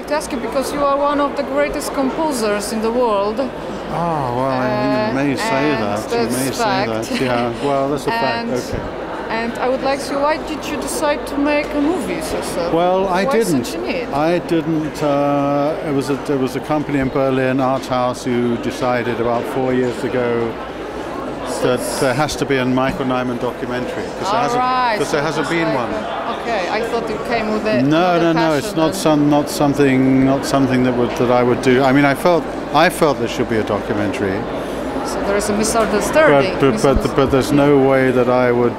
like to ask you, because you are one of the greatest composers in the world. Oh, well, you may say that. You may say that. Yeah, well, that's a fact. Okay. And I would like to know, why did you decide to make a movie? Well, I didn't. Such a need? I didn't. It was a company in Berlin, Art House, who decided about 4 years ago that there has to be a Michael Nyman documentary, because there hasn't been one. Okay, I thought you came with it. No. It's not something that I would do. I mean, I felt there should be a documentary. So there is a misunderstanding. But there's no way that I would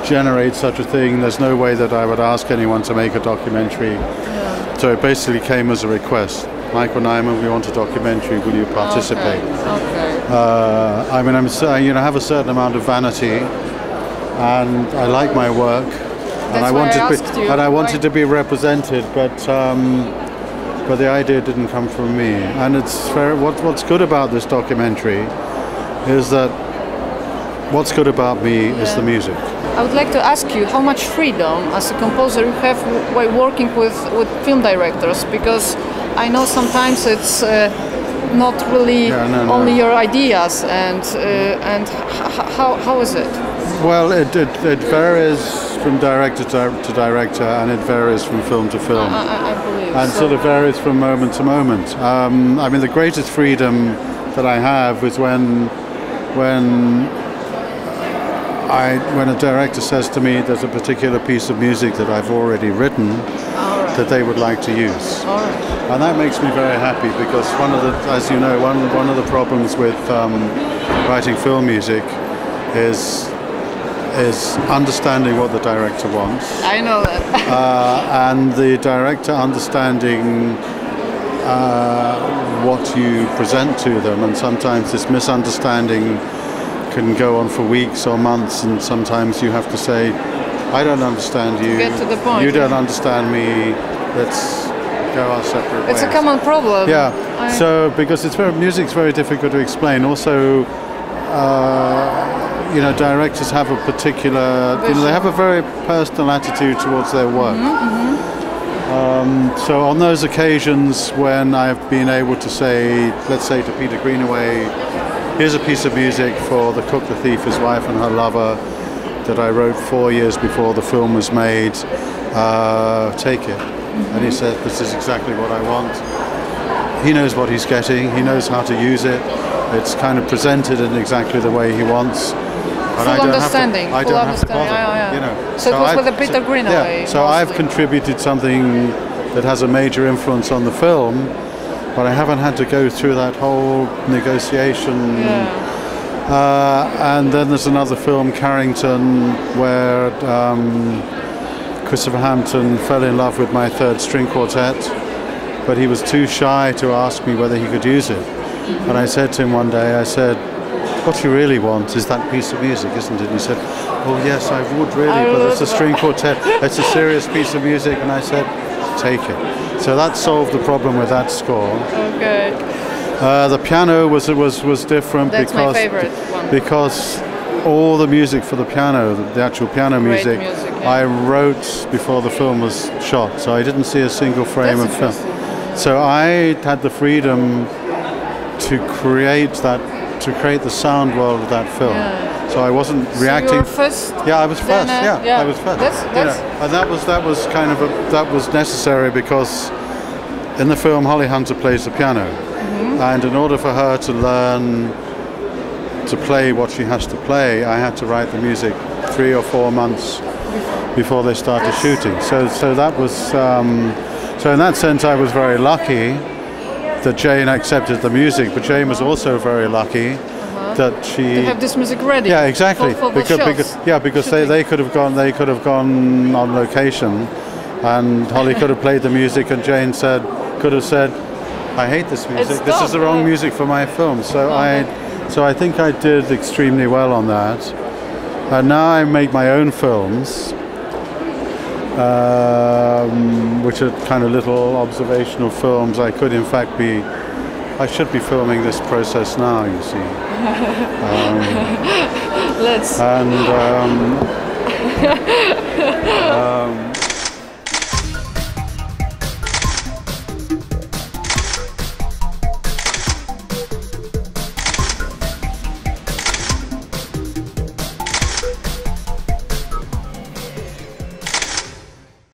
generate such a thing. There's no way that I would ask anyone to make a documentary. Yeah. So it basically came as a request. Michael Nyman, we want a documentary. Will you participate? Okay. I mean, I have a certain amount of vanity, and I like my work, and I wanted to be represented, but the idea didn't come from me. And it's what's good about this documentary is that what's good about me is the music. I would like to ask you how much freedom as a composer you have while working with film directors, because I know sometimes it's not really only your ideas, and how is it? Well, it varies from director to director, and it varies from film to film. I believe. And sort of varies from moment to moment. I mean, the greatest freedom that I have is when a director says to me there's a particular piece of music that I've already written that they would like to use. And that makes me very happy, because as you know, one of the problems with writing film music is understanding what the director wants. I know that. And the director understanding what you present to them, and sometimes this misunderstanding can go on for weeks or months, and sometimes you have to say, I don't understand you. Get to the point. You don't understand me. Let's go our separate ways. It's a common problem. Yeah. So because music's very difficult to explain. Also, directors have a particular, they have a very personal attitude towards their work. So on those occasions when I've been able to say, let's say to Peter Greenaway, here's a piece of music for The Cook, the Thief, His Wife and Her Lover that I wrote 4 years before the film was made. Take it. And he said, this is exactly what I want. He knows what he's getting. He knows how to use it. It's kind of presented in exactly the way he wants. Full understanding. I don't have to bother. You know. So it was with Peter Greenaway. Yeah. So I've contributed something that has a major influence on the film, but I haven't had to go through that whole negotiation. And then there's another film, Carrington, where Christopher Hampton fell in love with my third string quartet, but he was too shy to ask me whether he could use it. And I said to him one day, I said, what you really want is that piece of music, isn't it? And he said, oh yes, I would really, but it's a string quartet, it's a serious piece of music. And I said, take it. So that solved the problem with that score. Okay. The piano was different. That's my favorite one. Because all the music for the piano, the actual piano music, I wrote before the film was shot. So I didn't see a single frame of film. So I had the freedom to create the sound world of that film. So I wasn't reacting. You were first. Yeah, I was first. I was first. And that was necessary, because in the film Holly Hunter plays the piano, and in order for her to learn to play what she has to play, I had to write the music 3 or 4 months before they started shooting. So that was. So in that sense, I was very lucky that Jane accepted the music, but Jane was also very lucky that she to have this music ready. Yeah, exactly. For because they could have gone on location, and Holly could have played the music, and Jane could have said, I hate this music. This is the wrong music for my film. So I think I did extremely well on that. And now I make my own films, which are kind of little observational films. I should be filming this process now, you see. Let's. And